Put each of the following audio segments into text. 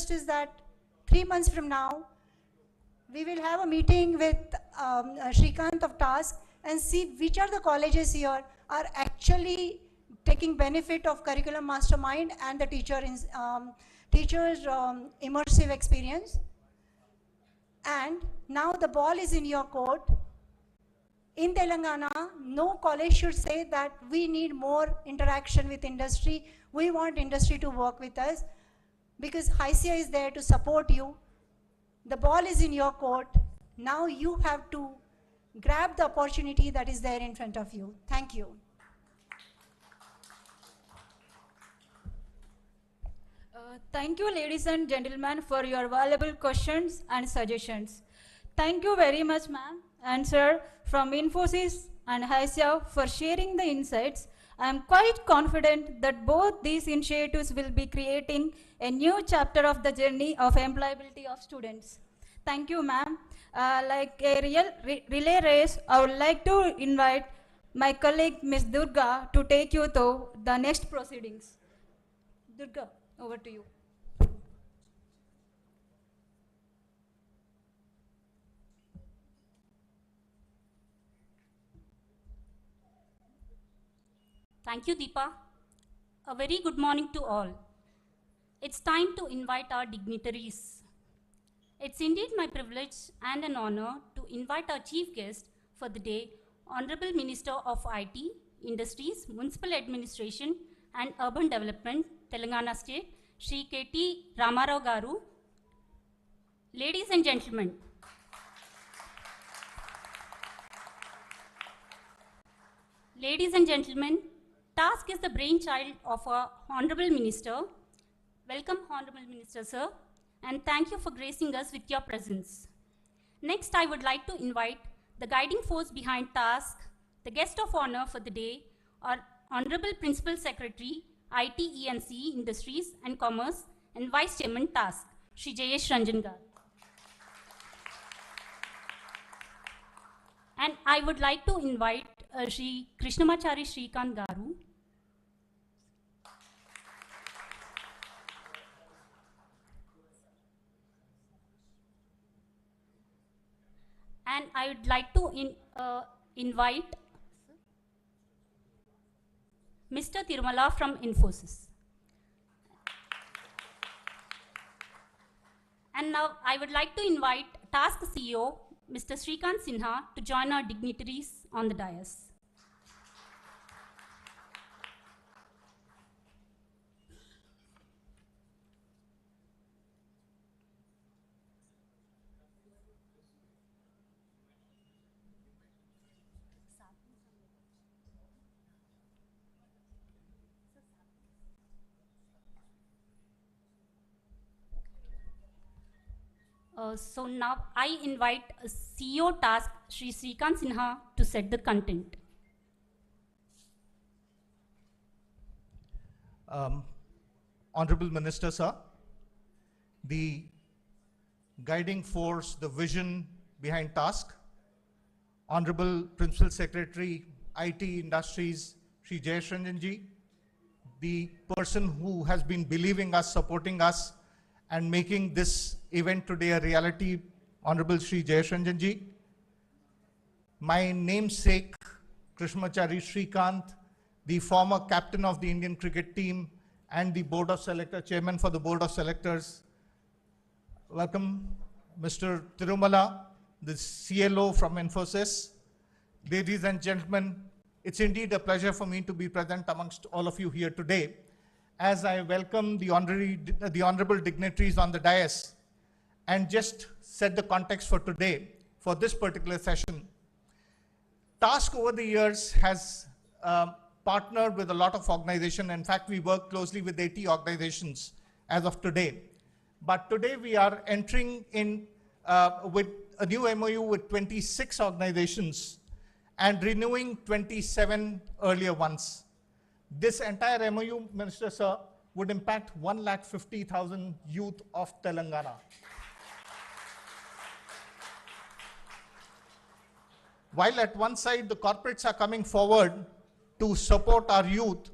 request is that 3 months from now, we will have a meeting with Shrikant of TASK and see which are the colleges here are actually taking benefit of curriculum mastermind and the teacher's immersive experience. And now the ball is in your court. In Telangana, no college should say that we need more interaction with industry. We want industry to work with us because HICIA is there to support you. The ball is in your court. Now you have to grab the opportunity that is there in front of you. Thank you. Thank you, ladies and gentlemen, for your valuable questions and suggestions. Thank you very much, ma'am and sir, from Infosys and HICIA for sharing the insights. I am quite confident that both these initiatives will be creating a new chapter of the journey of employability of students. Thank you, ma'am. Like a real relay race, I would like to invite my colleague, Ms. Durga, to take you through the next proceedings. Durga, over to you. Thank you, Deepa. A very good morning to all. It's time to invite our dignitaries. It's indeed my privilege and an honor to invite our chief guest for the day, Honorable Minister of IT, Industries, Municipal Administration and Urban Development, Telangana State, Shri KT Ramarao Garu. Ladies and gentlemen, TASK is the brainchild of our Honorable Minister. Welcome, Honorable Minister, sir, and thank you for gracing us with your presence. Next, I would like to invite the guiding force behind TASK, the guest of honor for the day, our Honorable Principal Secretary, IT, E&C, Industries and Commerce, and Vice Chairman TASK, Shri Jayesh Ranjan Garu. And I would like to invite Shri Krishnamachari Shrikant Garu. And I would like to invite Mr. Tirumala from Infosys. And now I would like to invite TASK CEO, Mr. Shrikant Sinha, to join our dignitaries on the dais. So now I invite CEO TASK, Shri Shrikant Sinha, to set the content. Honorable Minister, sir, the guiding force, the vision behind TASK, Honorable Principal Secretary, IT Industries, Shri Jayesh Ranjan ji, the person who has been believing us, supporting us, and making this event today a reality, Honorable Shri Jayesh Ranjan ji. My namesake, Krishnamachari Shrikant, the former captain of the Indian cricket team and the Board of Selectors, Chairman for the Board of Selectors. Welcome, Mr. Tirumala, the CLO from Infosys. Ladies and gentlemen, it's indeed a pleasure for me to be present amongst all of you here today. As I welcome the honorable dignitaries on the dais and just set the context for today, for this particular session. TASK over the years has partnered with a lot of organizations. In fact, we work closely with 80 organizations as of today. But today we are entering in with a new MoU with 26 organizations and renewing 27 earlier ones. This entire MoU, Minister Sir, would impact 150,000 youth of Telangana. While at one side the corporates are coming forward to support our youth,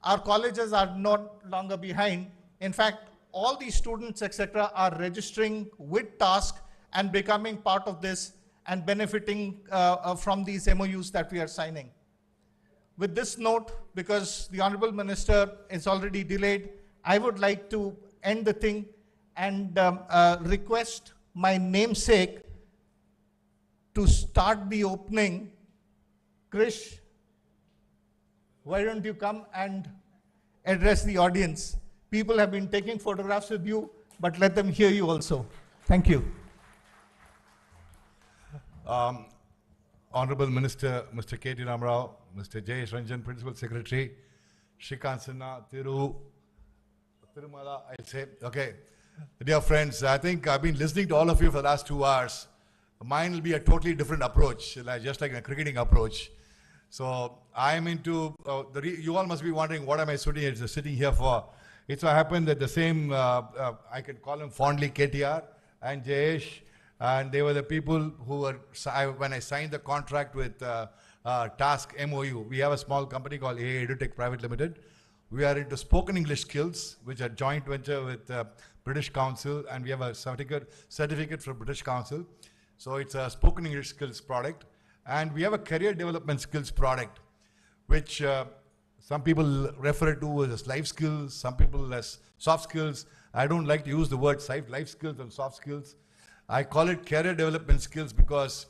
our colleges are no longer behind. In fact, all these students, etc., are registering with task and becoming part of this and benefiting from these MOUs that we are signing. With this note, because the Honorable Minister is already delayed, I would like to end the thing and request my namesake to start the opening. Krish, why don't you come and address the audience? People have been taking photographs with you, but let them hear you also. Thank you. Honorable Minister, Mr. K.T. Ramarao, Mr. Jayesh Ranjan, Principal Secretary, Shrikant Sinha, Tirumala, I'll say. Okay. Dear friends, I think I've been listening to all of you for the last 2 hours. Mine will be a totally different approach, just like a cricketing approach. So I'm into, you all must be wondering, what am I sitting here for? It so happened that the same, I can call him fondly KTR and Jayesh, and they were the people who were, when I signed the contract with Task MoU, we have a small company called AA EduTech Private Limited. We are into spoken English skills, which are joint venture with British Council, and we have a certificate from British Council. So it's a spoken English skills product. And we have a career development skills product, which some people refer to as life skills, some people as soft skills. I don't like to use the word life skills and soft skills. I call it career development skills because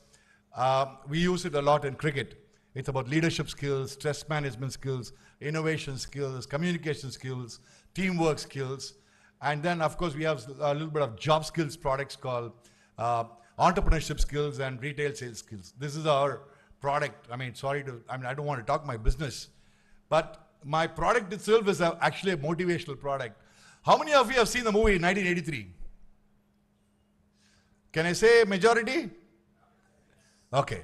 we use it a lot in cricket. It's about leadership skills, stress management skills, innovation skills, communication skills, teamwork skills. And then, of course, we have a little bit of job skills products called entrepreneurship skills and retail sales skills. This is our product. I don't want to talk my business, but my product itself is actually a motivational product. How many of you have seen the movie 1983? Can I say majority? Okay.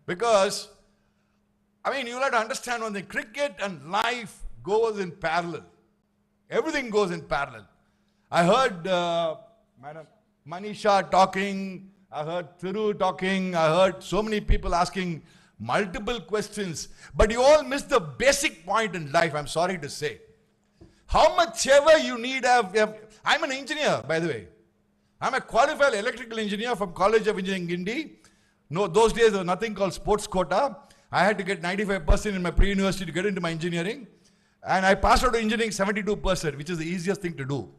Because, you have to understand when the cricket and life goes in parallel. Everything goes in parallel. I heard Madam Manisha talking, I heard Thiru talking, I heard so many people asking multiple questions, but you all missed the basic point in life, I'm sorry to say. How much ever you need, I'm an engineer, by the way. I'm a qualified electrical engineer from College of Engineering, Guindy. No, those days there was nothing called sports quota. I had to get 95% in my pre-university to get into my engineering. And I passed out of engineering 72%, which is the easiest thing to do.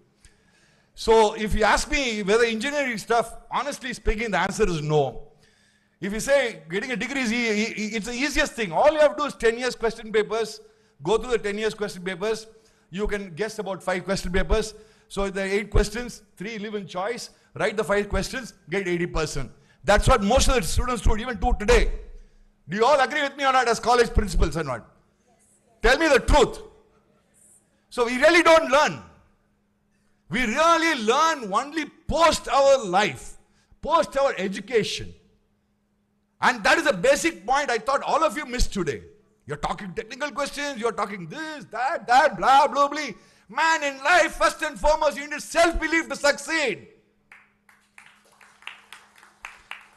So if you ask me whether engineering stuff, honestly speaking, the answer is no. If you say getting a degree is it's the easiest thing. All you have to do is 10 years question papers, go through the 10 years question papers. You can guess about 5 question papers. So there are 8 questions, 3 live in choice, write the 5 questions, get 80%. That's what most of the students do, even do today. Do you all agree with me or not as college principals or not? Tell me the truth. So we really don't learn. We really learn only post our life, post our education. And that is a basic point I thought all of you missed today. You're talking technical questions, you're talking this, that, blah, blah, blah. Man, in life, first and foremost, you need self-belief to succeed.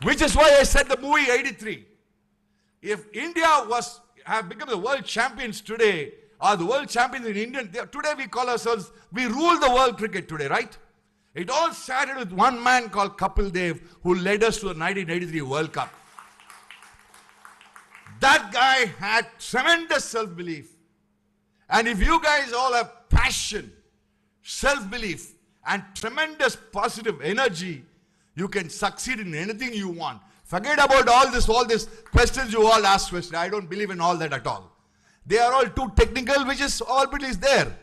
Which is why I said the movie 83. If India have become the world champions today, or the world champions in India, today we call ourselves, we rule the world cricket today, right? It all started with one man called Kapil Dev, who led us to the 1983 World Cup. That guy had tremendous self-belief. And if you guys all have passion, self-belief, and tremendous positive energy, you can succeed in anything you want. Forget about all this questions you all ask. I don't believe in all that at all. They are all too technical, which is already there.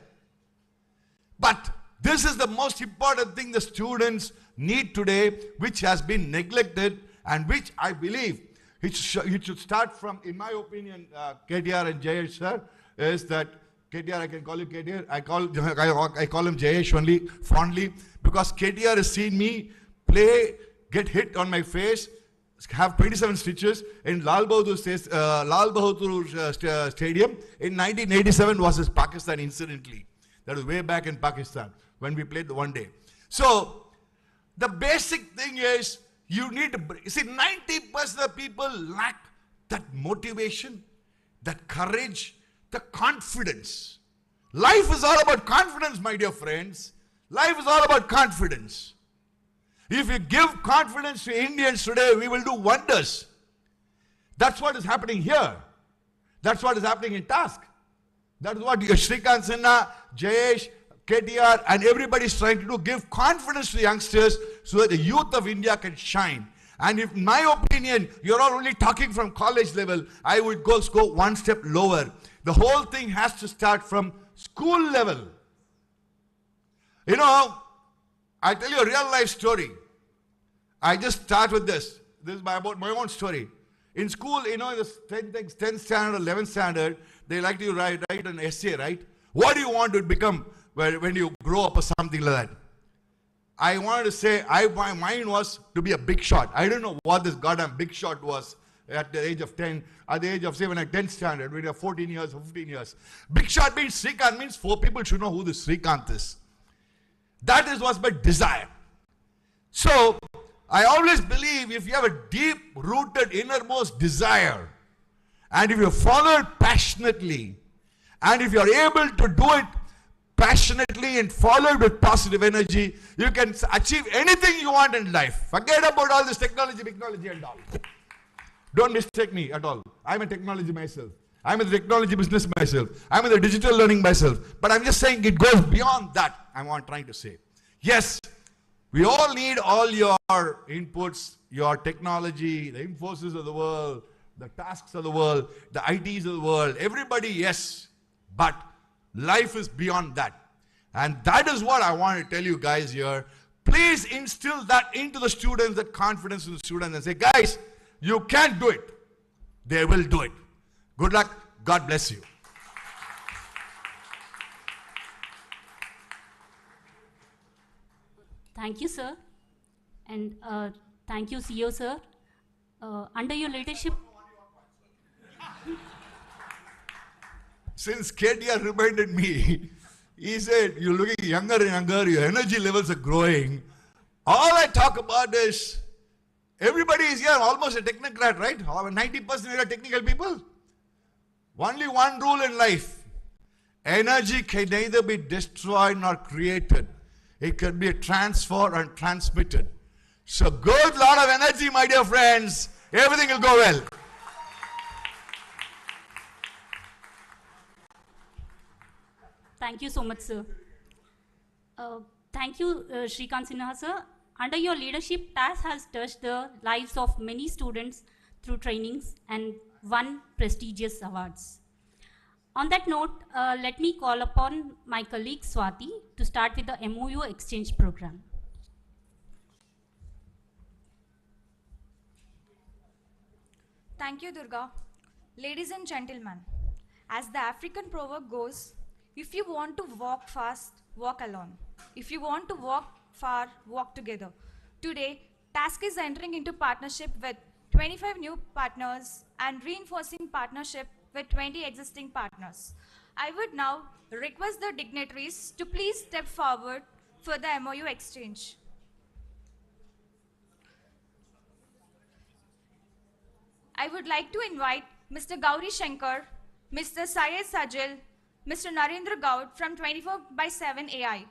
But this is the most important thing the students need today, which has been neglected and which I believe it should start from, in my opinion, KTR and Jayesh sir, is that KTR, I can call you KTR, I call him Jayesh only, fondly, because KTR has seen me play, get hit on my face, have 27 stitches in Lal Bahadur Stadium. In 1987 was his Pakistan, incidentally. That was way back in Pakistan when we played the one day. So the basic thing is you need to, see, 90% of people lack that motivation, that courage, the confidence. Life is all about confidence, my dear friends. Life is all about confidence. If you give confidence to Indians today, we will do wonders. That's what is happening here. That's what is happening in Task. That's what Shrikant Sinha, Jayesh, KTR and everybody is trying to do. Give confidence to the youngsters so that the youth of India can shine. And if, in my opinion, you're all only talking from college level, I would go one step lower. The whole thing has to start from school level. You know, I'll tell you a real life story. I just start with this. This is about my own story. In school, you know, in the 10th standard, 11th standard, they like to write an essay, right? What do you want to become when you grow up or something like that? I wanted to say, my mind was to be a big shot. I don't know what this goddamn big shot was at the age of 10, at the age of 7, at 10th standard, when you're 14 years or 15 years. Big shot means Srikant means 4 people should know who this Srikant is. That was my desire. So, I always believe if you have a deep-rooted innermost desire, and if you follow it passionately, and if you're able to do it passionately and follow it with positive energy, you can achieve anything you want in life. Forget about all this technology and all. Don't mistake me at all. I'm a technology myself. I'm in the technology business myself. I'm in the digital learning myself. But I'm just saying it goes beyond that. I'm trying to say. Yes, we all need all your inputs, your technology, the Infosys of the world, the tasks of the world, the ITs of the world. Everybody, yes. But life is beyond that. And that is what I want to tell you guys here. Please instill that into the students, that confidence in the students, and say, guys, you can do it. They will do it. Good luck. God bless you. Thank you, sir. And thank you, CEO, sir. Under your leadership, Since KTR reminded me, he said, you're looking younger and younger, your energy levels are growing. All I talk about is, everybody is here almost a technocrat, right? 90% are technical people. Only one rule in life. Energy can neither be destroyed nor created. It can be transferred and transmitted. So good lot of energy, my dear friends. Everything will go well. thank you so much, sir. Thank you, Shrikant Sinha, sir. Under your leadership, TAS has touched the lives of many students through trainings and won prestigious awards. On that note, let me call upon my colleague Swati to start with the MoU exchange program. Thank you, Durga. Ladies and gentlemen, as the African proverb goes, if you want to walk fast, walk alone. If you want to walk far, walk together. Today, TASK is entering into partnership with 25 new partners and reinforcing partnership with 20 existing partners. I would now request the dignitaries to please step forward for the MoU exchange. I would like to invite Mr. Gauri Shankar, Mr. Syed Sajil, Mr. Narendra Gaud from 24/7 AI.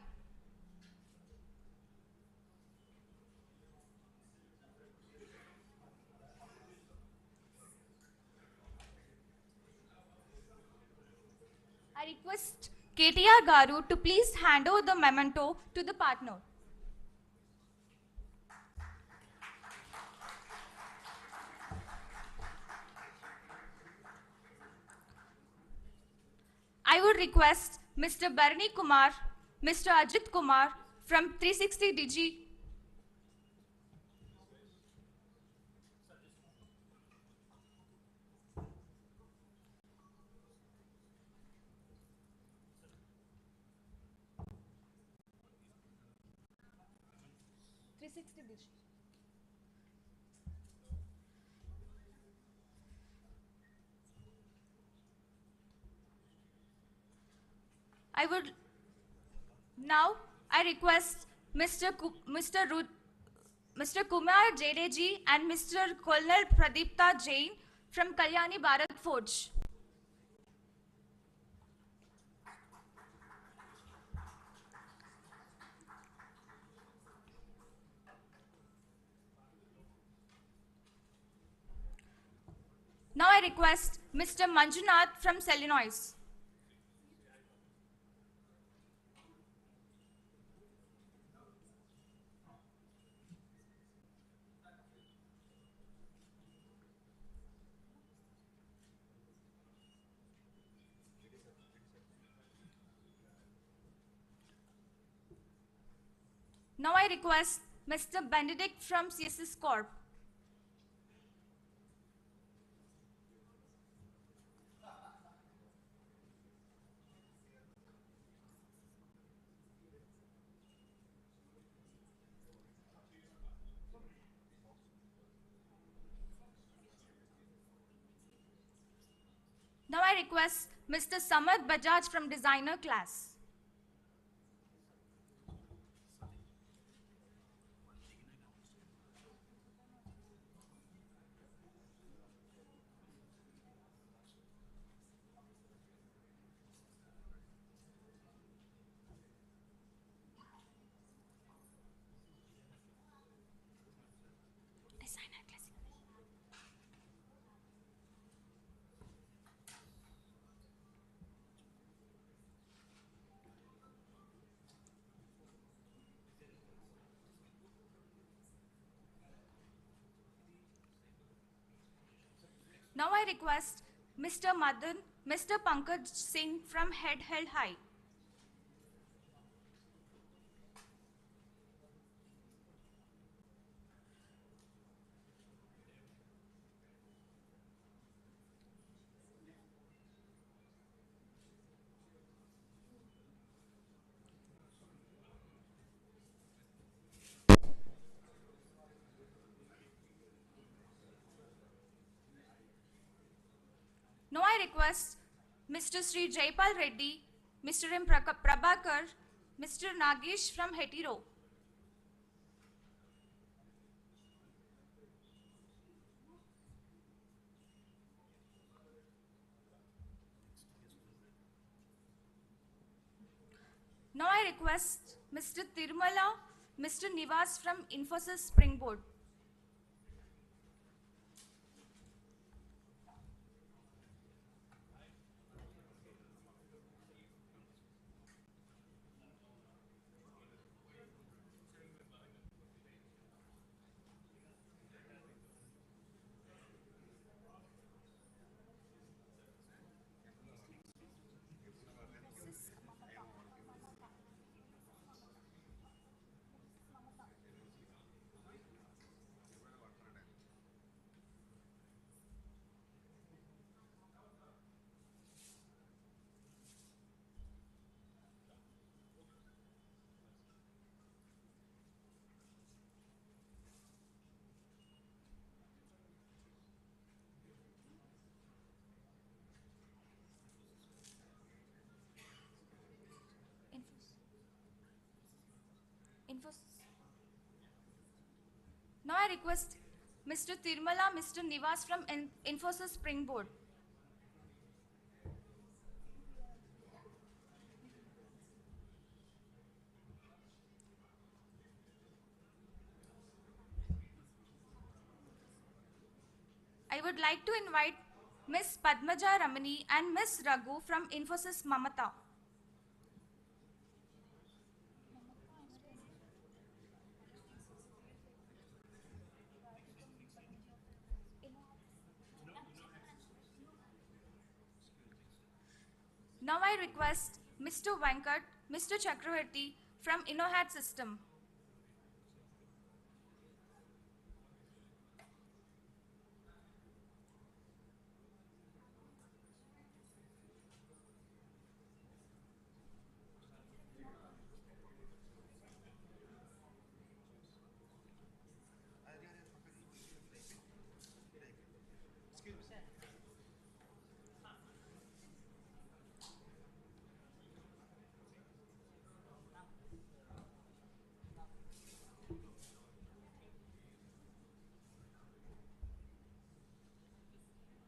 I request KTR Garu to please hand over the memento to the partner. I would request Mr. Barani Kumar, Mr. Ajit Kumar from 360 DG. I request Mr. Kumar Jadeji and Mr. Colonel Pradipta Jain from Kalyani Bharat Forge. Now I request Mr. Manjunath from CELLULOIDS. Now I request Mr. Benedict from CSS Corp. Now I request Mr. Samad Bajaj from Designer Class. Designer Class. Now I request Mr. Madan, Mr. Pankaj Singh from Head Held High. Now I request Mr. Sri Jaipal Reddy, Mr. M. Prabhakar, Mr. Nagesh from Hetero. Now I request Mr. Tirumala, Mr. Nivas from Infosys Springboard. Infosys. Now I request Mr. Tirumala, Mr. Nivas from Infosys Springboard. I would like to invite Ms. Padmaja Ramani and Ms. Raghu from Infosys Mamata. Now I request Mr. Venkat, Mr. Chakravarti from InnoHat System.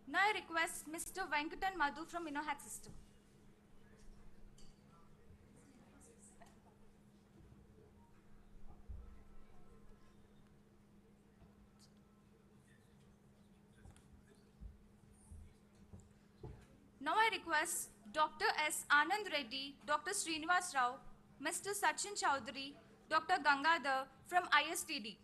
Now I request Mr. Venkatan Madhu from InnoHat System. Now I request Dr. S. Anand Reddy, Dr. Srinivas Rao, Mr. Sachin Chowdhury, Dr. Gangadhar from ISTD.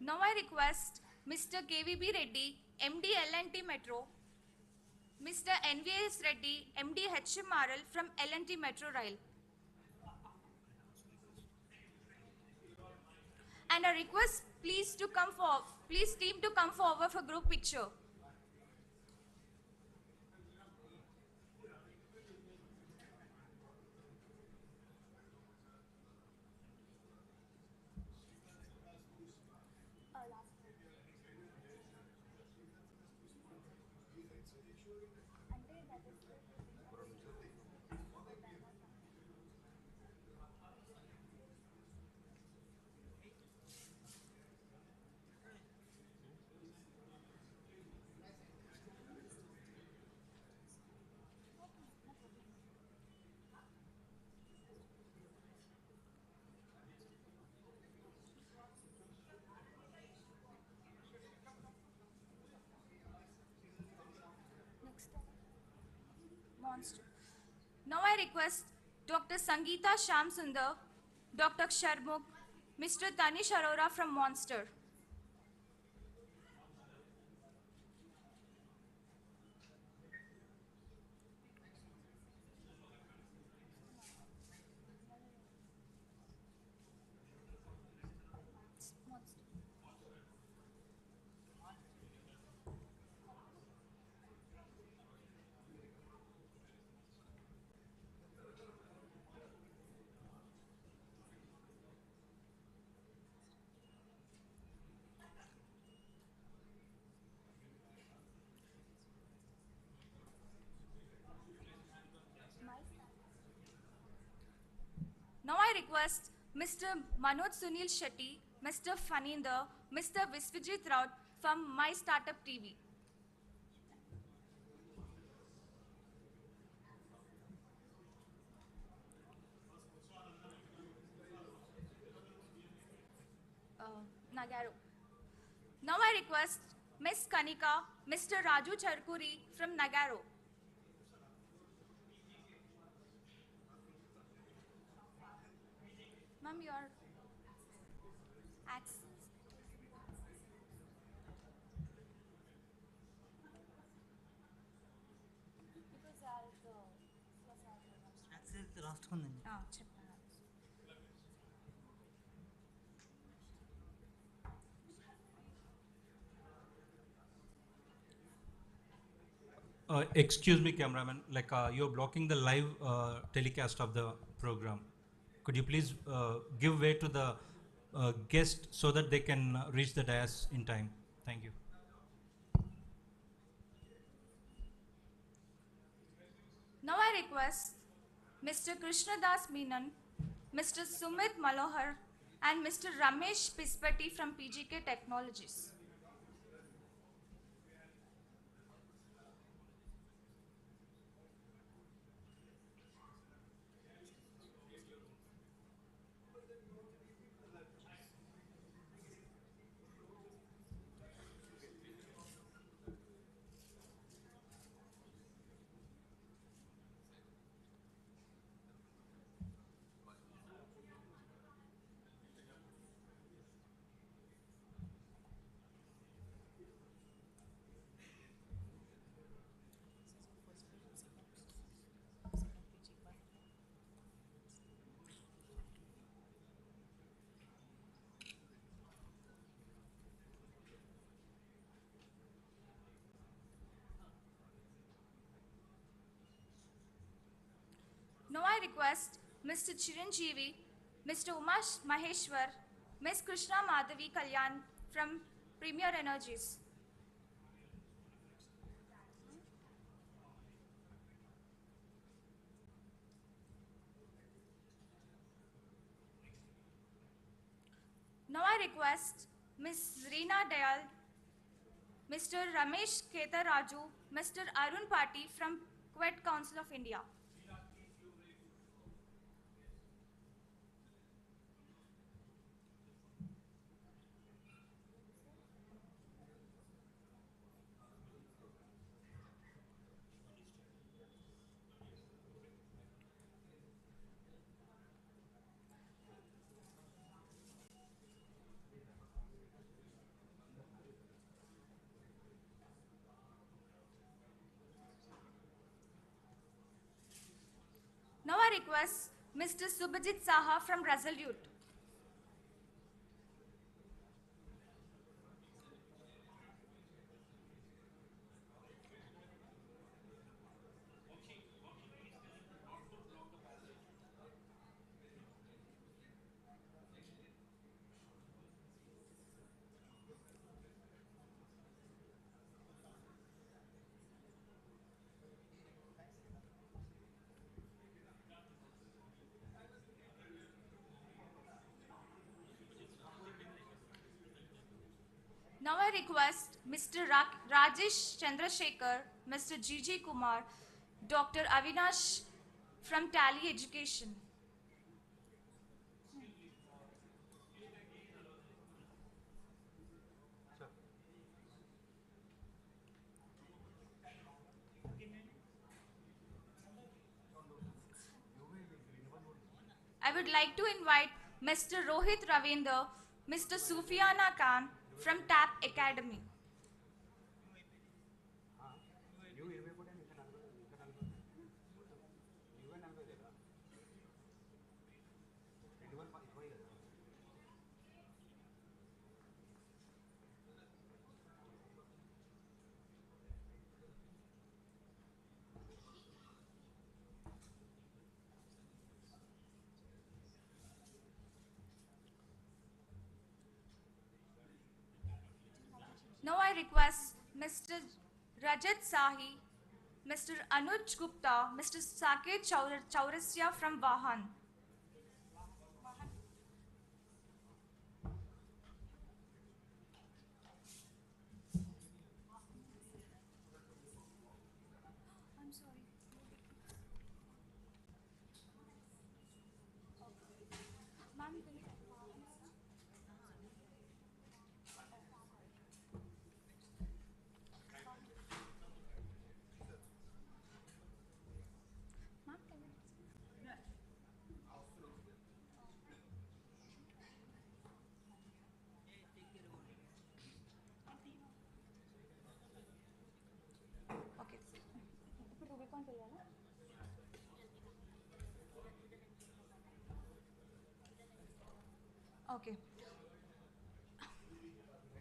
Now I request Mr. KVB Reddy, MD L&T Metro, Mr. NVS Reddy, MD HMRL from L&T Metro Rail. And I request please team to come forward for group picture. Monster. Now I request Dr. Sangeeta Shamsundar, Dr. Sharmukh, Mr. Tanish Arora from Monster. Now I request Mr. Manoj Sunil Shetty, Mr. Faninder, Mr. Visvajit Raut from My Startup TV. Nagaro. Now I request Ms. Kanika, Mr. Raju Charkuri from Nagaro. Ma'am, your access. చెప్పాను. Excuse me, cameraman, you're blocking the live telecast of the program. Could you please give way to the guest so that they can reach the dais in time? Thank you. Now I request Mr. Krishnadas Menon, Mr. Sumit Malohar, and Mr. Ramesh Pispati from PGK Technologies. Now I request Mr. Chiranjeevi, Mr. Umash Maheshwar, Ms. Krishna Madhavi Kalyan from Premier Energies. request Ms. Reena Dayal, Mr. Ramesh Ketaraju, Mr. Arun Pati from Kuwait Council of India. Now I request Mr. Subhajit Saha from Resolute. Now I request Mr. Rajesh Chandrasekhar, Mr. G.G. Kumar, Dr. Avinash from Tally Education. I would like to invite Mr. Rohit Ravindra, Mr. Sufiana Khan from TAP Academy. Now I request Mr. Rajat Sahi, Mr. Anuj Gupta, Mr. Saket Chaurasya from Vahan. I'm sorry. Ma'am, okay. Okay.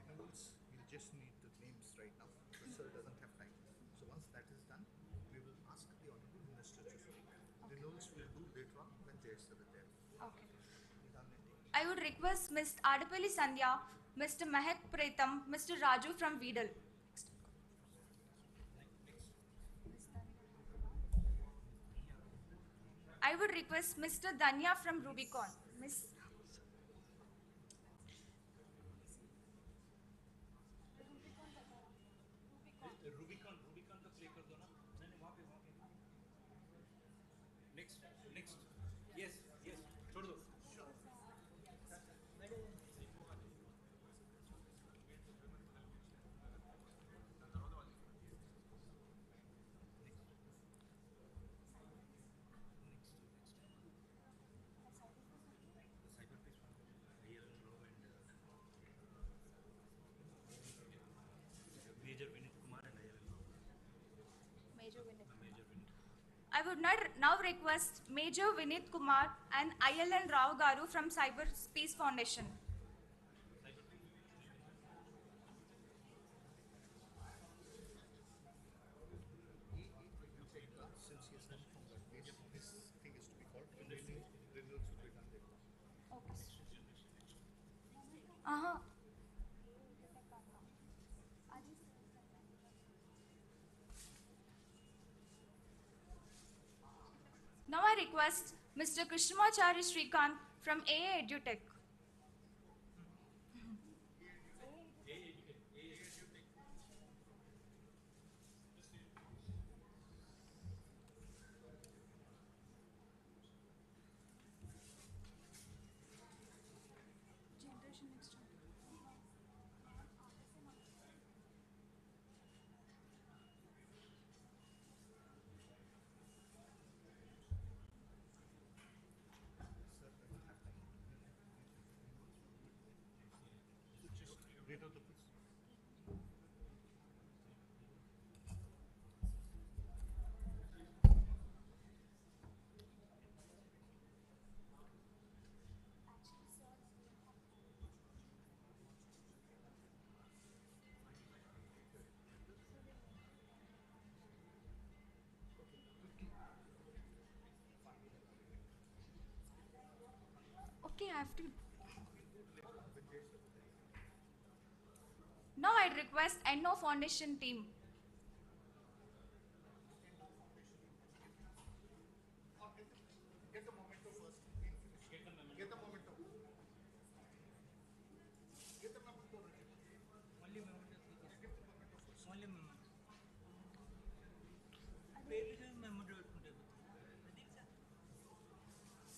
Renewals, we'll just need the names right now, but sir doesn't have time. So once that is done, we will ask the Honorable Minister to speak. Renewals we'll do later on when Jay sir is there. Okay. I would request Ms. Adapalli Sandhya, Mr. Mehak Pretam, Mr. Raju from Vidal. I would request Mr. Danya from Rubicon. Miss. I would now request Major Vinit Kumar and ILN Rao Garu from Cyber Space Foundation. Since he has come from that place, this thing is to be called renewals will be done later. Okay. Uh-huh. Now I request Mr. Krishnamacharya Srikant from AA EduTech. have to. Now I'd request Enno Foundation team.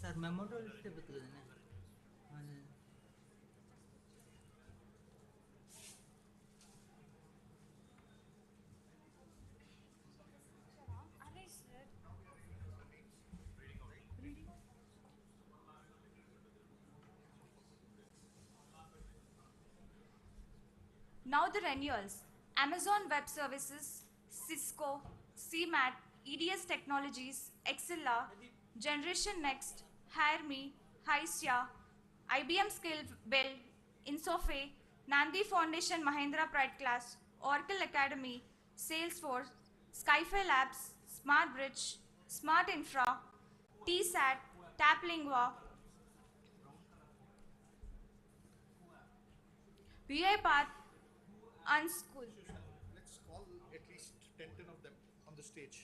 Sir, memento ಇಷ್ಟೇ ಬೇಕಿದ್ದಾನೆ. Now the renewals. Amazon Web Services, Cisco, CMAT, EDS Technologies, Excella, Generation Next, Hire Me, Hysia, IBM Skill Build, Insofe, Nandi Foundation Mahindra Pride Class, Oracle Academy, Salesforce, Skyfi Labs, Smart Bridge, Smart Infra, TSAT, Taplingua, UiPath, Unschool. Let's call at least 10 of them on the stage.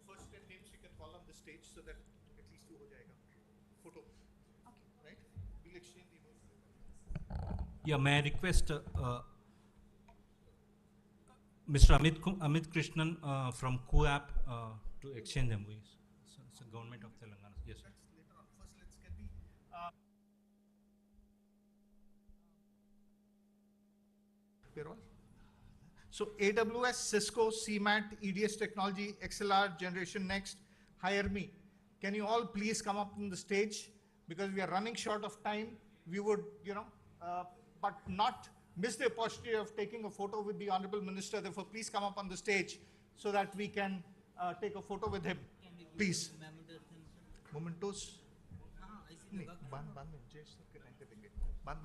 First 10 names you can call on the stage so that at least you ho jayega. Photo. Okay. Right? We'll exchange the emails. Yeah, may I request Mr. Amit Krishnan from QApp to exchange them, please. So, it's the government of Telangana. Yes, sir. Later on. First, let's get the. We're all. So AWS, Cisco, CMAT, EDS Technology, XLR, Generation Next, Hire Me. Can you all please come up on the stage? Because we are running short of time. We would, but not miss the opportunity of taking a photo with the Honorable Minister. Therefore, please come up on the stage so that we can take a photo with him. Please. Mementos. नहीं, बाद में जय sir के time पे देंगे. बाद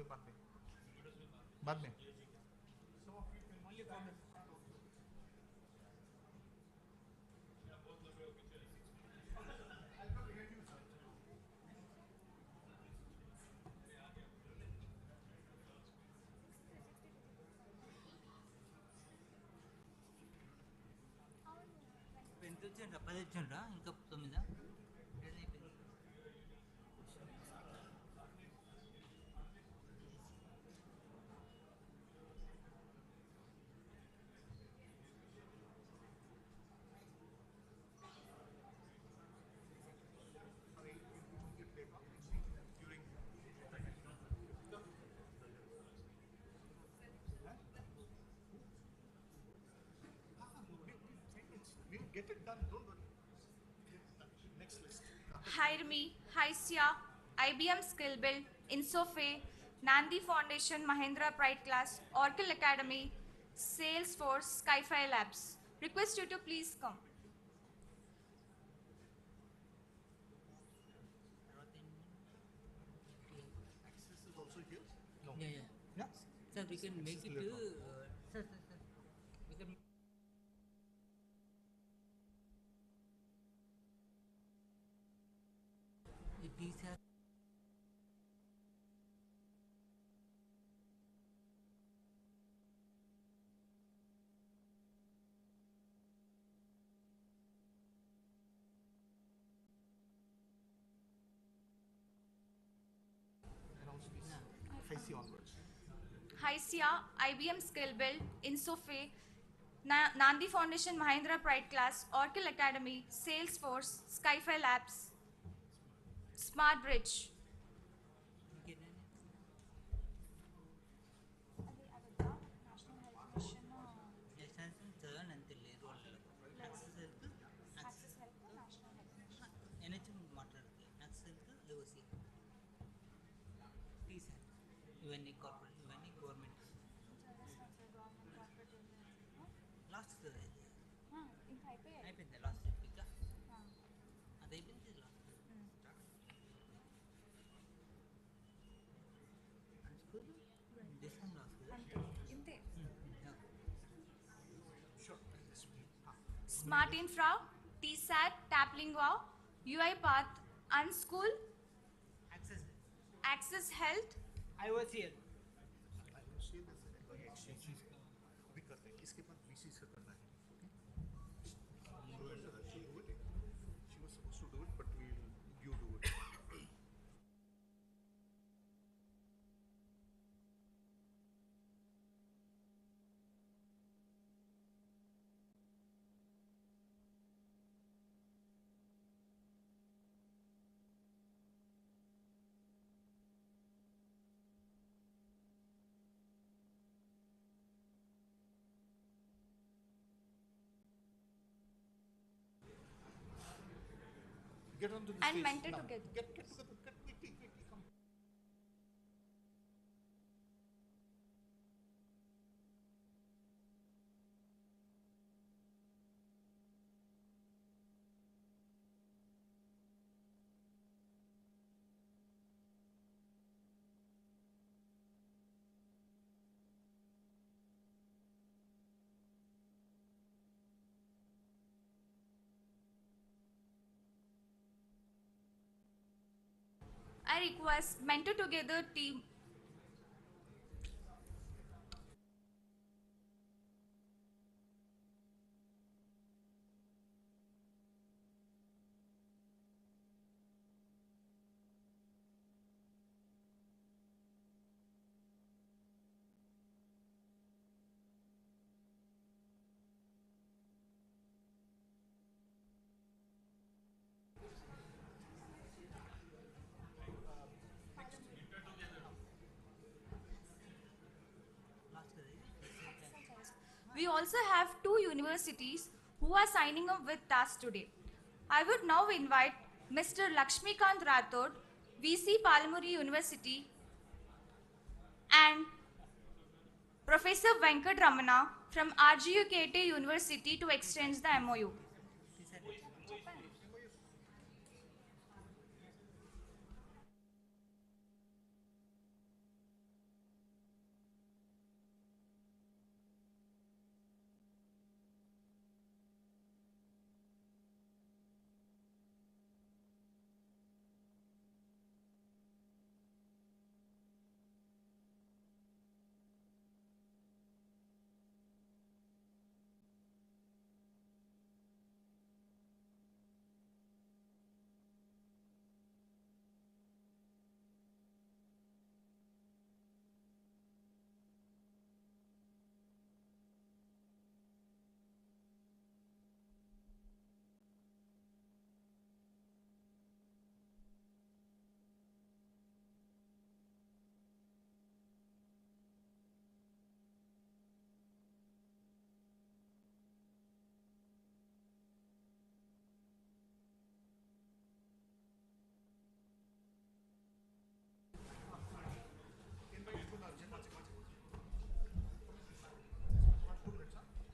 में. ఎంత వచ్చారా 10 వచ్చారా ఇంకా 9 We'll get it done. Don't worry. Next list. Hire Me, Hysia, IBM Skill Build, Insofe, Nandi Foundation Mahindra Pride Class, Oracle Academy, Salesforce, Skyfi Labs. Request you to please come. Access is also here? No. Yeah. Yeah? Sir, we can make it later sir. We can these are Announce these. Face onwards. Hysia, IBM Skill Build, Insofe, Nandi Foundation Mahindra Pride Class, Oracle Academy, Salesforce, Skyfi Labs, Smart Bridge. ఇవన్నీ corporate ఇవన్నీ government last అయిపోయింది last week అది అయిపోయింది last school discount last Smart Infra, TSAT, Taplingwa, UiPath, Unschool, Access Health, IOCL. Get onto the and stage Mentor now. Together. Get together. Quickly, come. I request Mentor Together team. We also have 2 universities who are signing up with us today. I would now invite Mr. Lakshmikant Rathod, VC Palamuri University, and Professor Venkat Ramana from RGU KT University to exchange the MoU.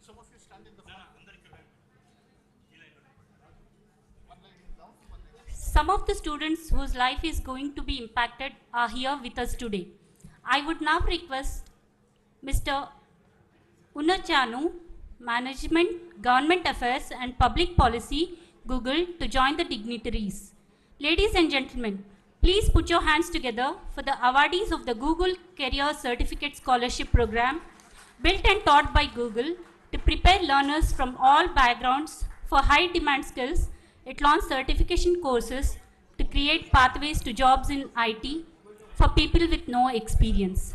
Some of you stand in the front. Some of the students whose life is going to be impacted are here with us today. I would now request Mr. Unachanu, Management, Government Affairs and Public Policy, Google, to join the dignitaries. Ladies and gentlemen, please put your hands together for the awardees of the Google Career Certificate Scholarship Program, built and taught by Google to prepare learners from all backgrounds for high demand skills. It launched certification courses to create pathways to jobs in IT for people with no experience.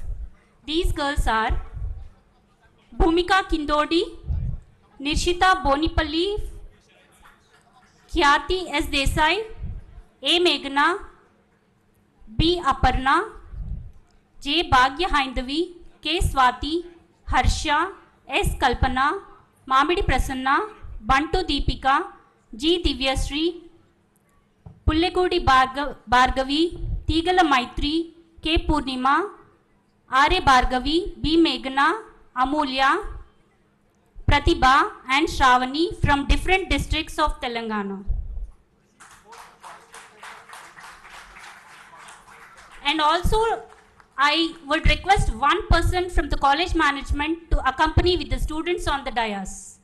These girls are Bhumika Kindodi, Nirshita Bonipalli, Khyati S. Desai, A. Meghna, B. Aparna, J. Bhagya Haindavi, K. Swati, Harsha, S. Kalpana, Mamidi Prasanna, Bantu Deepika, G. Divyasri, Pullegudi Bhargavi, Tigala Maitri, K. Purnima, R. A. Bhargavi, B. Meghna, Amulya, Pratibha and Shravani from different districts of Telangana. And also, I would request one person from the college management to accompany with the students on the dais.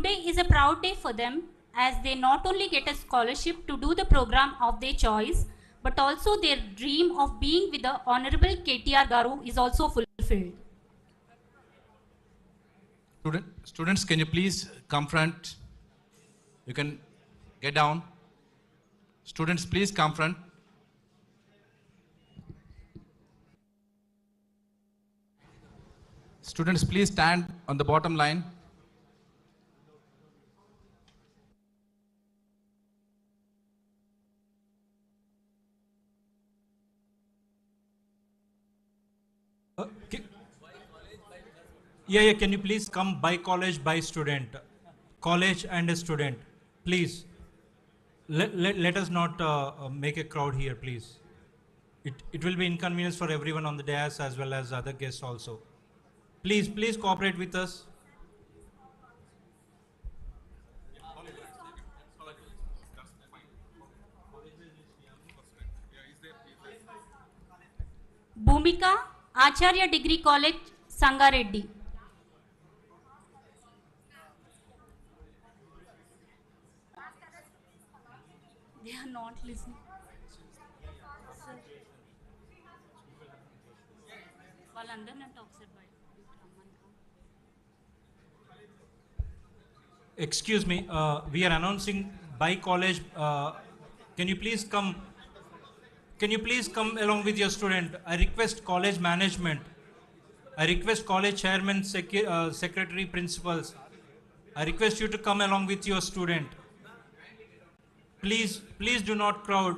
Today is a proud day for them as they not only get a scholarship to do the program of their choice, but also their dream of being with the Honorable KTR Garu is also fulfilled. Students, can you please come front? You can get down. Students, please come front. Students, please stand on the bottom line. Yeah, can you please come by college, by student? College and a student. Please. Let us not make a crowd here, please. It will be inconvenience for everyone on the dais as well as other guests also. Please cooperate with us. Bhumika, Acharya Degree College, Sangareddy. They are not listening. Excuse me, we are announcing by college. Can you please come? Can you please come along with your student? I request college management. I request college chairman, secretary, principals. I request you to come along with your student. Please do not crowd.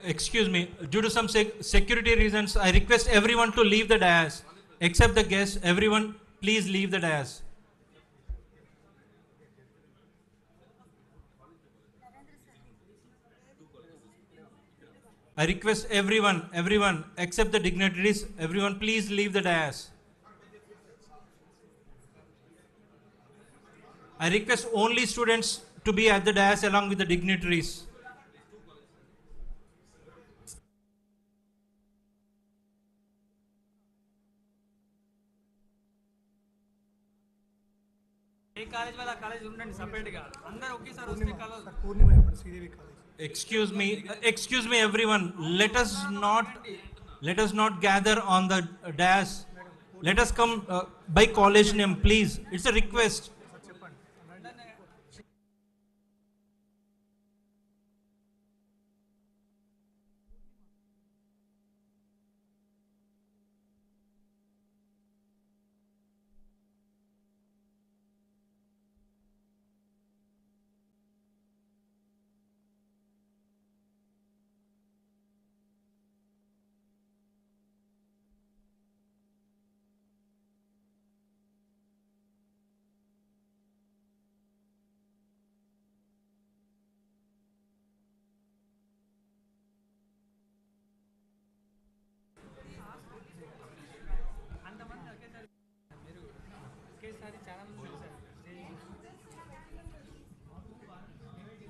Excuse me, due to some security reasons, I request everyone to leave the dais. Except the guests, everyone, please leave the dais. I request everyone, except the dignitaries, everyone, please leave the dais. I request only students to be at the dais along with the dignitaries. Excuse me, everyone. Let us not gather on the dais. Let us come by college name, please. It's a request.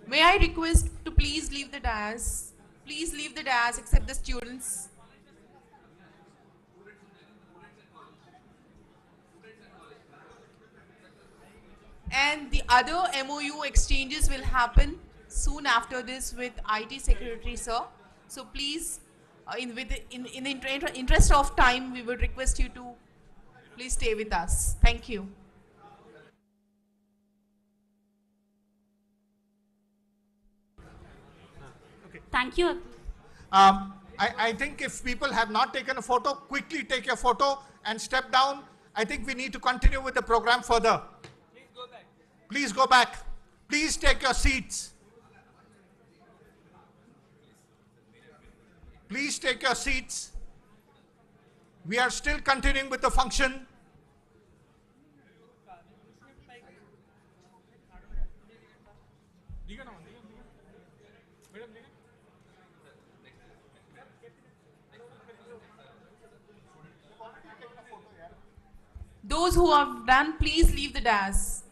May I request to please leave the dais? Please leave the dais except the students. And the other MoU exchanges will happen soon after this with IT Secretary, sir. So please, in the interest of time, we would request you to please stay with us. Thank you. Thank you. I think if people have not taken a photo, quickly take your photo and step down. I think we need to continue with the program further. Please go back. Please take your seats. Please take your seats. We are still continuing with the function. Those who have done, please leave the dais.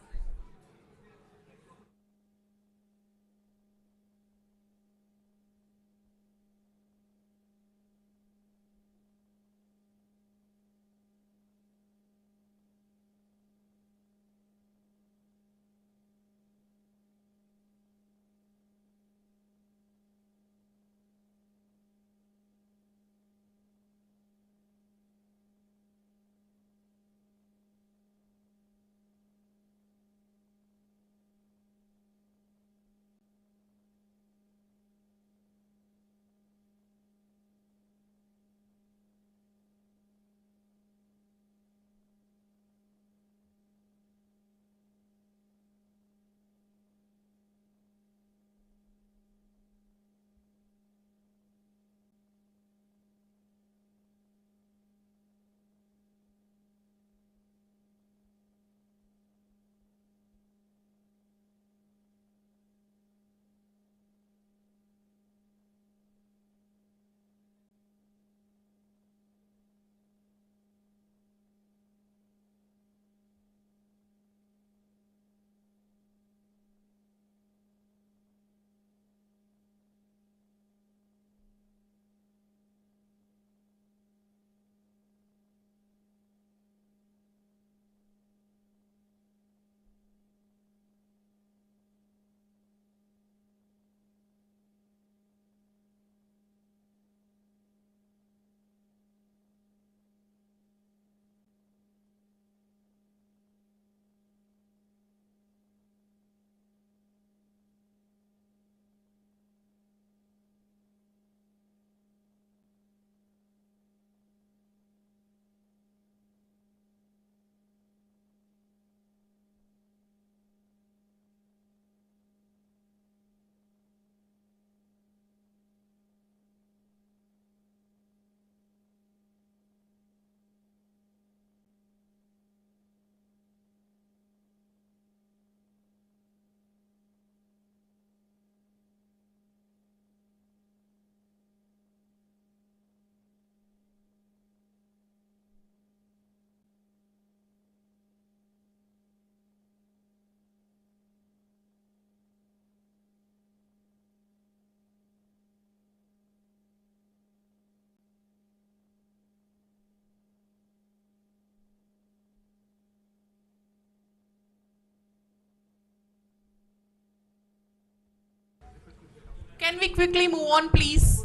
Can we quickly move on, please?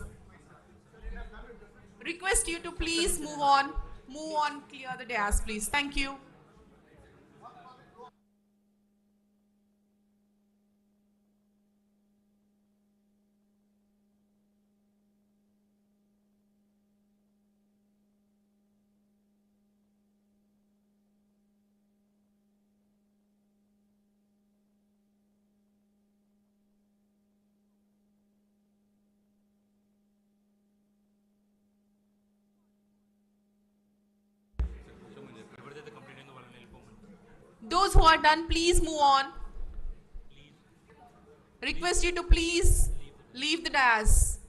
Request you to please move on. Move on, clear the dais, please. Thank you. Those who are done, please move on. Request you to please leave the dais.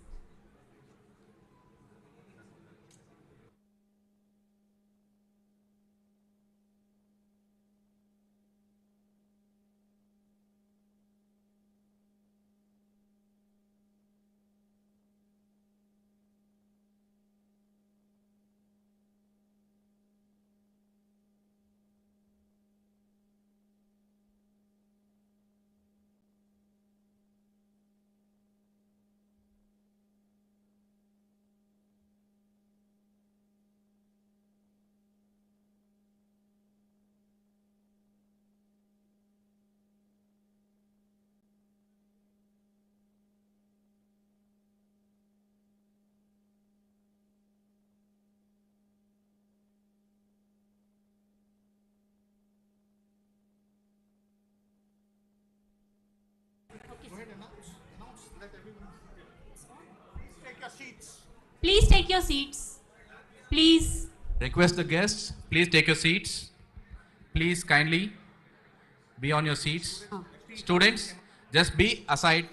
Please take your seats. Please. Request the guests, please take your seats. Please kindly be on your seats. Students, just be aside.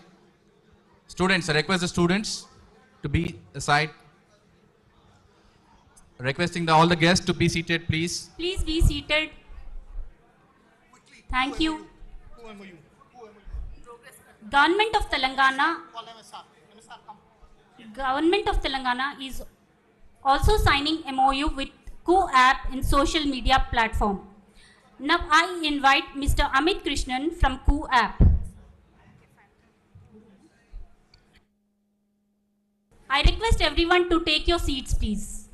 Students, I request the students to be aside. Requesting all the guests to be seated, please. Please be seated. Thank you. Government of Telangana. Government of Telangana is also signing MoU with KU-app in social media platform. Now I invite Mr. Amit Krishnan from KU-app. I request everyone to take your seats, please.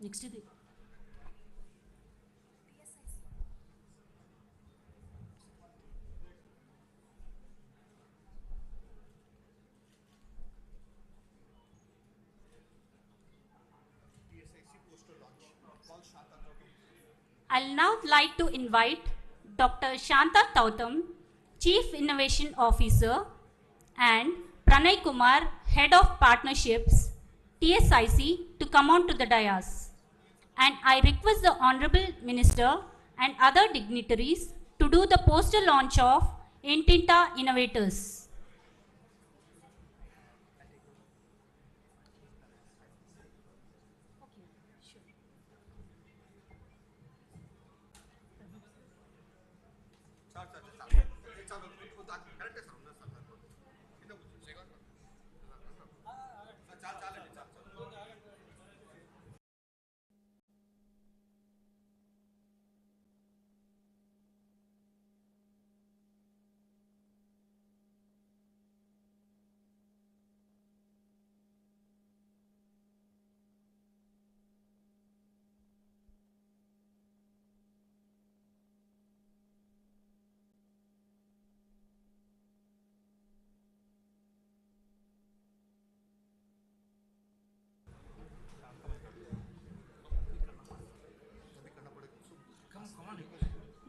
Next to the I'll now like to invite Dr. Shanta Tautam, Chief Innovation Officer, and Pranay Kumar, Head of Partnerships, TSIC, to come on to the dais. And I request the Honorable Minister and other dignitaries to do the poster launch of Intinta Innovators.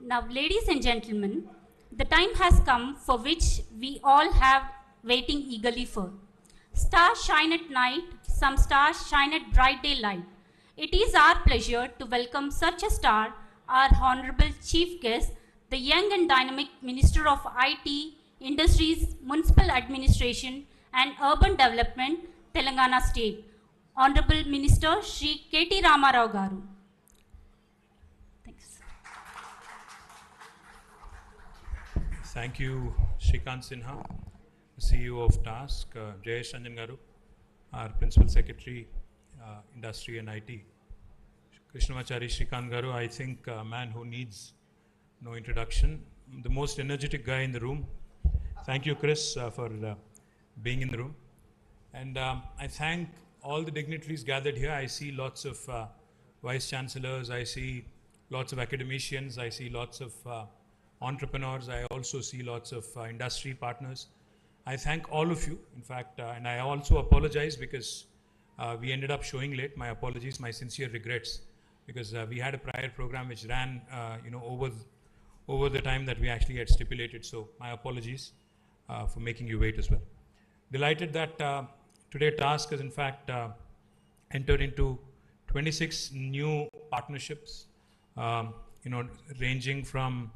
Now, ladies and gentlemen, the time has come for which we all have waiting eagerly for. Stars shine at night, some stars shine at bright daylight. It is our pleasure to welcome such a star, our Honorable Chief Guest, the young and dynamic Minister of IT, Industries, Municipal Administration and Urban Development, Telangana State, Honorable Minister Shri KT Ramarao Garu. Thank you, Shrikant Sinha, CEO of TASK, Jayesh Ranjan Garu, our Principal Secretary, Industry and IT. Krishnamachari Shrikant Garu, I think a man who needs no introduction, the most energetic guy in the room. Thank you, Chris, for being in the room. And I thank all the dignitaries gathered here. I see lots of Vice Chancellors, I see lots of academicians, I see lots of entrepreneurs, I also see lots of industry partners. I thank all of you, in fact, and I also apologize because we ended up showing late. My apologies, my sincere regrets, because we had a prior program which ran over the time that we actually had stipulated. So my apologies for making you wait as well. Delighted that today TASK has in fact entered into 26 new partnerships, ranging from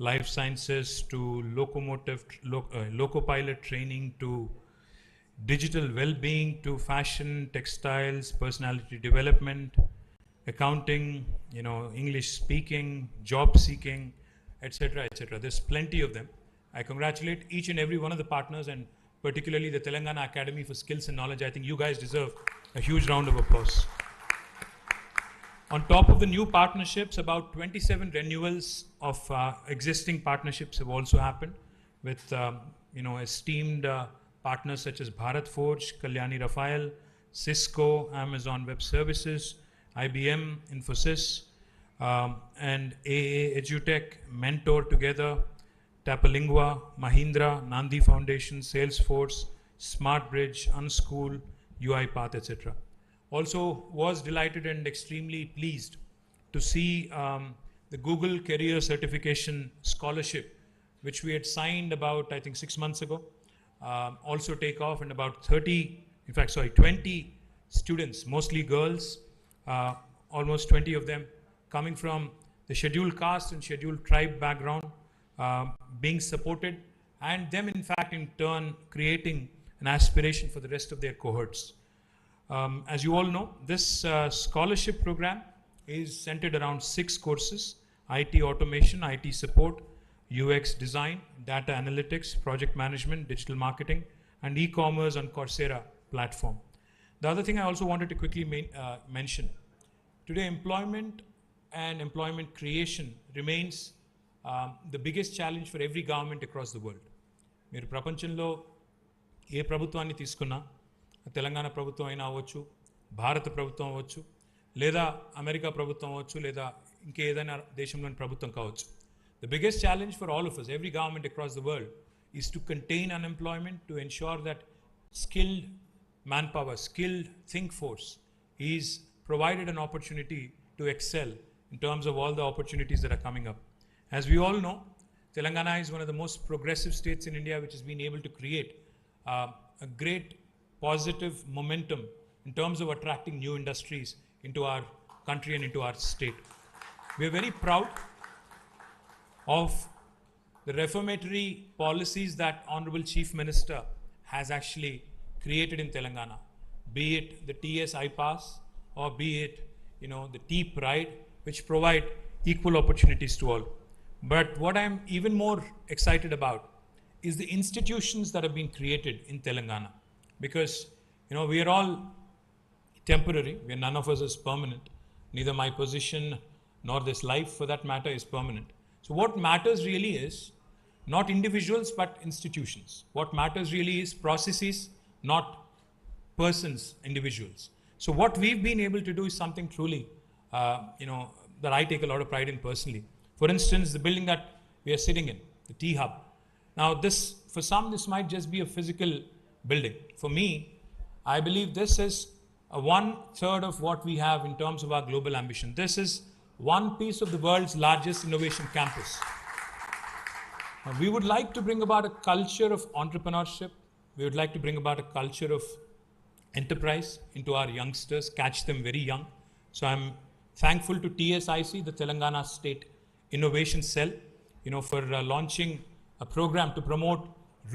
life sciences to loco-pilot training to digital well-being to fashion, textiles, personality development, accounting, English speaking, job seeking, etc., etc. There's plenty of them. I congratulate each and every one of the partners, and particularly the Telangana Academy for Skills and Knowledge. I think you guys deserve a huge round of applause. On top of the new partnerships, about 27 renewals of existing partnerships have also happened with esteemed partners such as Bharat Forge, Kalyani Rafael, Cisco, Amazon Web Services, IBM, Infosys, and AA Edutech, Mentor Together, Tapalingua, Mahindra, Nandi Foundation, Salesforce, SmartBridge, Unschool, UiPath, etc. Also was delighted and extremely pleased to see the Google Career Certification Scholarship, which we had signed about, I think, 6 months ago, also take off, and about 20 students, mostly girls, almost 20 of them coming from the scheduled caste and scheduled tribe background, being supported, and them in fact in turn creating an aspiration for the rest of their cohorts. As you all know, this scholarship program is centered around 6 courses: IT automation, IT support, UX design, data analytics, project management, digital marketing, and e-commerce on Coursera platform. The other thing I also wanted to quickly mention, today employment and employment creation remains the biggest challenge for every government across the world. మీరు ప్రపంచంలో ఏ ప్రభుత్వాన్ని తీసుకున్నా, తెలంగాణ ప్రభుత్వం అయినా అవ్వచ్చు, భారత ప్రభుత్వం అవ్వచ్చు, లేదా అమెరికా ప్రభుత్వం అవ్వచ్చు, లేదా ఇంకేదైనా దేశంలోని ప్రభుత్వం కావచ్చు. The biggest challenge for all of us, every government across the world, is to contain unemployment, to ensure that skilled manpower, skilled think force is provided an opportunity to excel in terms of all the opportunities that are coming up. As we all know, Telangana is one of the most progressive states in India, which has been able to create a great positive momentum in terms of attracting new industries into our country and into our state. We are very proud of the reformatory policies that Honorable Chief Minister has actually created in Telangana, be it the TS iPass or be it, the T-Pride, which provide equal opportunities to all. But what I'm even more excited about is the institutions that have been created in Telangana, because we are all temporary. None of us is permanent. Neither my position nor this life, for that matter, is permanent. So what matters really is not individuals but institutions. What matters really is processes, not persons, individuals. So what we've been able to do is something truly, that I take a lot of pride in personally. For instance, the building that we are sitting in, the T-Hub. Now for some, this might just be a physical building. For me, I believe this is a 1/3 of what we have in terms of our global ambition. This is one piece of the world's largest innovation campus. We would like to bring about a culture of entrepreneurship. We would like to bring about a culture of enterprise into our youngsters, catch them very young. So I'm thankful to TSIC, the Telangana State Innovation Cell, for launching a program to promote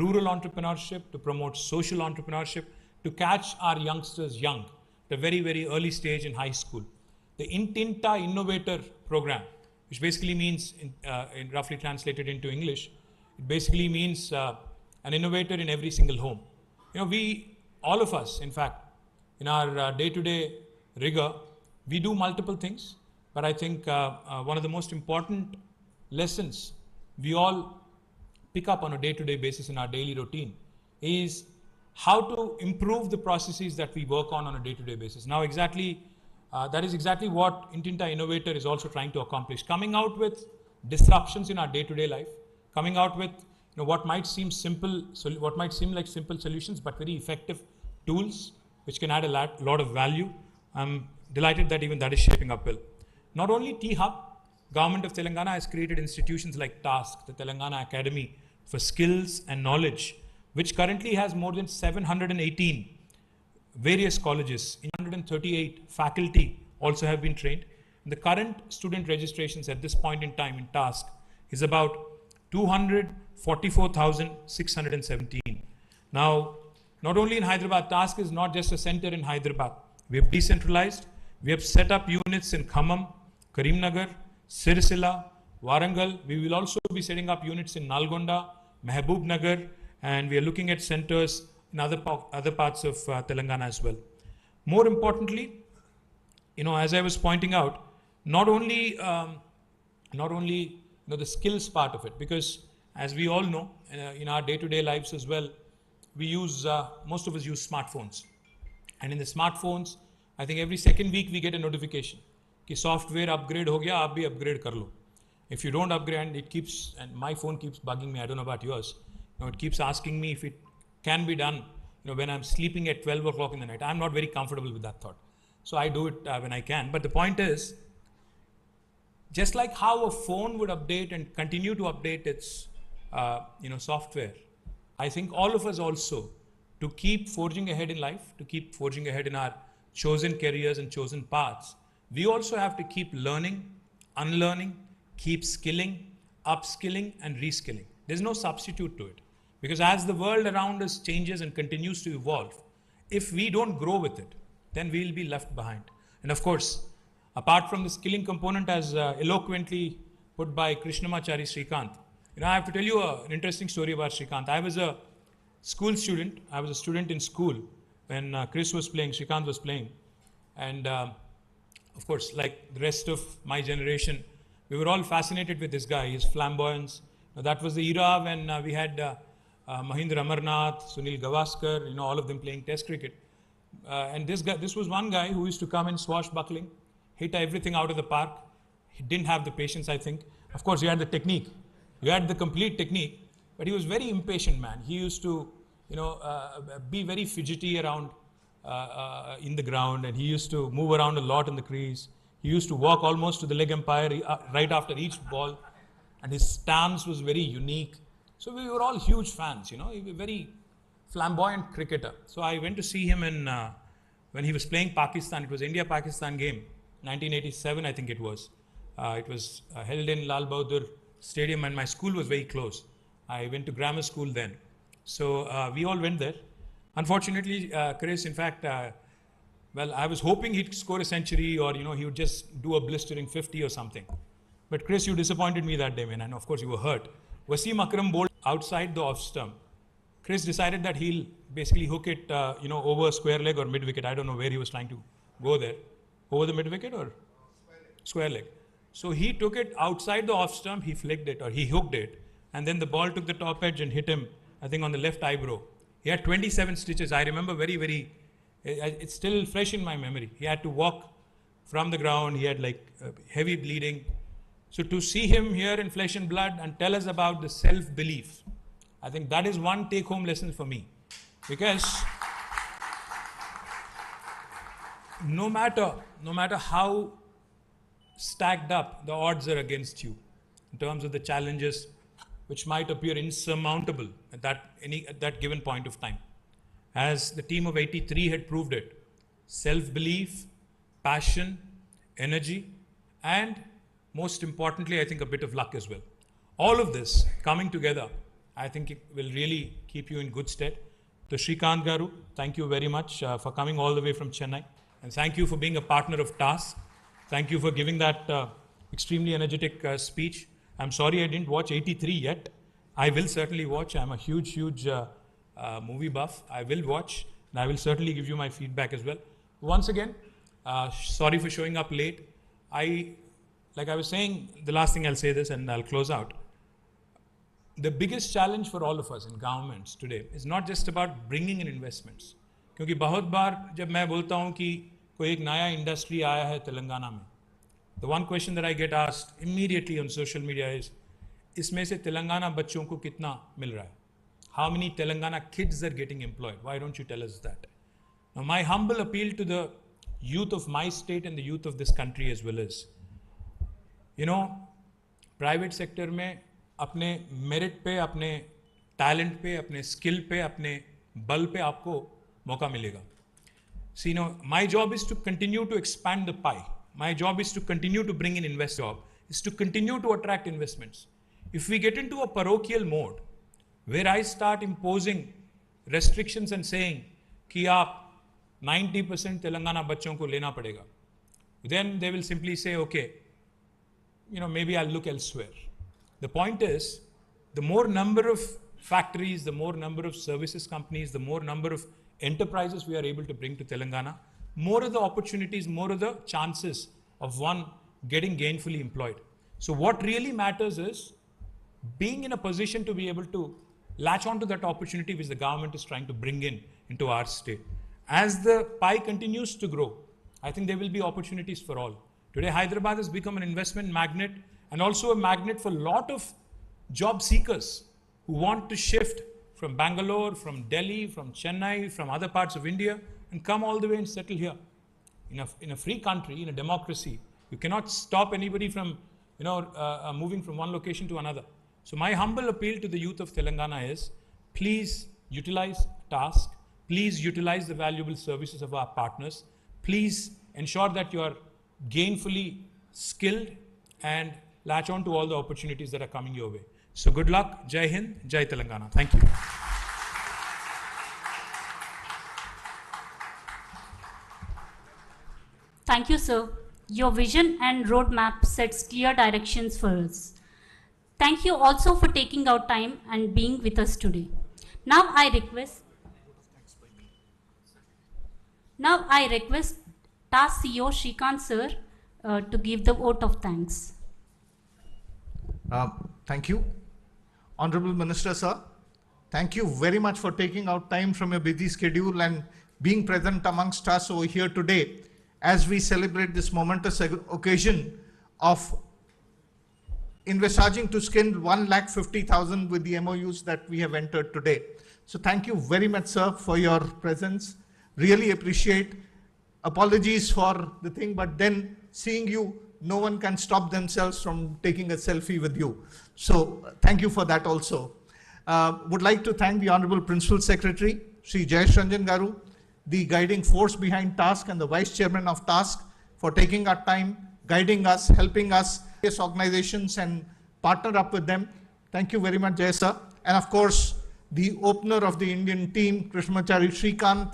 rural entrepreneurship, to promote social entrepreneurship, to catch our youngsters young, at a very, very early stage in high school. The Intinta Innovator program, which basically means, roughly translated into English, it basically means an innovator in every single home. All of us, in fact, in our day-to-day rigor, we do multiple things, but I think one of the most important lessons we all pick up on a day-to-day basis in our daily routine is how to improve the processes that we work on a day-to-day basis. Now, that is exactly what Intinta Innovator is also trying to accomplish. Coming out with disruptions in our day-to-day life, coming out with what might seem like simple solutions, but very effective tools which can add a lot of value. I'm delighted that even that is shaping up well. Not only T-Hub, Government of Telangana has created institutions like TASK, the Telangana Academy for Skills and Knowledge, which currently has more than 718 various colleges. 138 faculty also have been trained. The current student registrations at this point in time in TASK is about 244,617. Now, not only in Hyderabad, TASK is not just a center in Hyderabad. We have decentralized. We have set up units in Khammam, Karimnagar, Sirisila, Warangal. We will also be setting up units in Nalgonda, Mehboob Nagar, and we are looking at centers in other parts of Telangana as well. More importantly, as I was pointing out, not only the skills part of it, because as we all know, in our day-to-day lives as well, we use, most of us use smartphones. And in the smartphones, I think every second week we get a notification कि software upgrade हो गया, आप भी upgrade कर लो. If you don't upgrade, and my phone keeps bugging me, I don't know about yours, it keeps asking me if it can be done, when I'm sleeping at 12 o'clock in the night. I'm not very comfortable with that thought. So I do it when I can. But the point is, just like how a phone would update and continue to update its software, I think all of us also, to keep forging ahead in life, to keep forging ahead in our chosen careers and chosen paths, we also have to keep learning, unlearning, keep skilling, upskilling and reskilling. There's no substitute to it. Because as the world around us changes and continues to evolve, if we don't grow with it, then we'll be left behind. And of course, apart from the skilling component as eloquently put by Krishnamachari Srikanth, I have to tell you an interesting story about Srikanth. I was a school student. I was a student in school when Chris was playing, Srikanth was playing. And of course, like the rest of my generation, we were all fascinated with this guy, his flamboyance. That was the era when we had Mahindra Amarnath, Sunil Gavaskar, all of them playing test cricket. And this was one guy who used to come in swashbuckling, hit everything out of the park. He didn't have the patience, I think. Of course, he had the technique. He had the complete technique, but he was very impatient man. He used to, be very fidgety around in the ground, and he used to move around a lot in the crease. He used to walk almost to the leg umpire right after each ball, and his stance was very unique. So we were all huge fans, he was a very flamboyant cricketer. So I went to see him when he was playing Pakistan. It was India-Pakistan game, 1987 I think it was. It was held in Lal Bahadur Stadium, and my school was very close. I went to grammar school then. So we all went there. Unfortunately, Chris, in fact, I was hoping he'd score a century or, he would just do a blistering 50 or something. But Chris, you disappointed me that day, man. And of course, you were hurt. Wasim Akram bowled outside the off stump. Chris decided that he'll basically hook it, over square leg or mid wicket. I don't know where he was trying to go there. Over the mid wicket or square leg. So he took it outside the off stump, he flicked it or he hooked it. And then the ball took the top edge and hit him, I think, on the left eyebrow. He had 27 stitches. I remember very, it's still fresh in my memory. He had to walk from the ground. He had heavy bleeding. So to see him here in flesh and blood and tell us about the self-belief, I think that is one take-home lesson for me. Because no matter how stacked up the odds are against you in terms of the challenges which might appear insurmountable at that given point of time. As the team of 83 had proved it, self-belief, passion, energy, and most importantly, I think a bit of luck as well. All of this coming together, I think it will really keep you in good stead. To Srikanth Garu, thank you very much for coming all the way from Chennai. And thank you for being a partner of TASK. Thank you for giving that extremely energetic speech. I'm sorry I didn't watch 83 yet. I will certainly watch. I'm a huge movie buff. I will watch, and I will certainly give you my feedback as well. Once again, sorry for showing up late. Like I was saying, the last thing I'll say this and I'll close out. The biggest challenge for all of us in governments today is not just about bringing in investments. क्योंकि बहुत बार जब मैं बोलता हूँ कि कोई एक नया इंडस्ट्री आया है तेलंगाना में, the one question that I get asked immediately on social media is, इसमें से तेलंगाना बच्चों को कितना मिल रहा है? How many Telangana kids are getting employed? Why don't you tell us that? Now, my humble appeal to the youth of my state and the youth of this country as well is, private sector में अपने merit पे, अपने talent पे, अपने skill पे, अपने बल पे आपको मौका मिलेगा. See, my job is to continue to expand the pie. My job is to continue to bring in investors. Job is to continue to attract investments. If we get into a parochial mode, where I start imposing restrictions and saying कि आप 90% तेलंगाना बच्चों को लेना पड़ेगा, then they will simply say, okay, maybe I'll look elsewhere. The point is, the more number of factories, the more number of services companies, the more number of enterprises we are able to bring to Telangana, more of the opportunities, more of the chances of one getting gainfully employed. So what really matters is being in a position to be able to latch onto that opportunity which the government is trying to bring into our state. As the pie continues to grow, I think there will be opportunities for all. Today, Hyderabad has become an investment magnet and also a magnet for a lot of job seekers who want to shift from Bangalore, from Delhi, from Chennai, from other parts of India, and come all the way and settle here. In a free country, in a democracy, you cannot stop anybody from moving from one location to another. So my humble appeal to the youth of Telangana is, please utilize TASK, please utilize the valuable services of our partners, please ensure that you are gainfully skilled and latch on to all the opportunities that are coming your way. So good luck. Jai Hind, Jai Telangana. Thank you. Thank you, sir. Your vision and roadmap sets clear directions for us. Thank you also for taking out time and being with us today. Now I request TAS CEO Shrikant sir to give the vote of thanks. Thank you. Honorable Minister sir, thank you very much for taking out time from your busy schedule and being present amongst us over here today as we celebrate this momentous occasion of envisaging to skin 150,000 with the MOUs that we have entered today. So thank you very much, sir, for your presence. Really appreciate. Apologies for the thing, but then seeing you, no one can stop themselves from taking a selfie with you. So thank you for that also. Would like to thank the Honorable Principal Secretary, Sri Jayesh Ranjan Garu, the guiding force behind TASK and the Vice Chairman of TASK for taking our time, guiding us, helping us, organizations and partner up with them. Thank you very much, Jay sir. And of course, the opener of the Indian team, Krishnamachari Shrikant.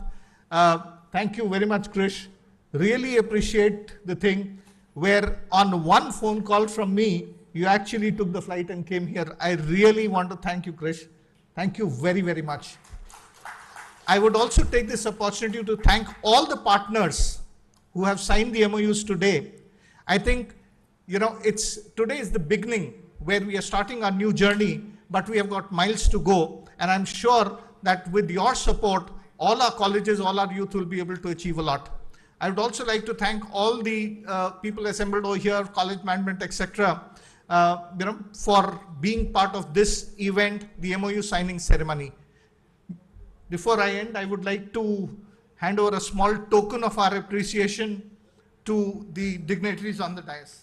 Thank you very much, Krish. Really appreciate the thing where on one phone call from me, you actually took the flight and came here. I really want to thank you, Krish. Thank you very, very much. I would also take this opportunity to thank all the partners who have signed the MOUs today. I think, today is the beginning where we are starting our new journey, but we have got miles to go. And I'm sure that with your support, all our colleges, all our youth will be able to achieve a lot. I would also like to thank all the people assembled over here, college management, etc., for being part of this event, the MOU signing ceremony. Before I end, I would like to hand over a small token of our appreciation to the dignitaries on the dais.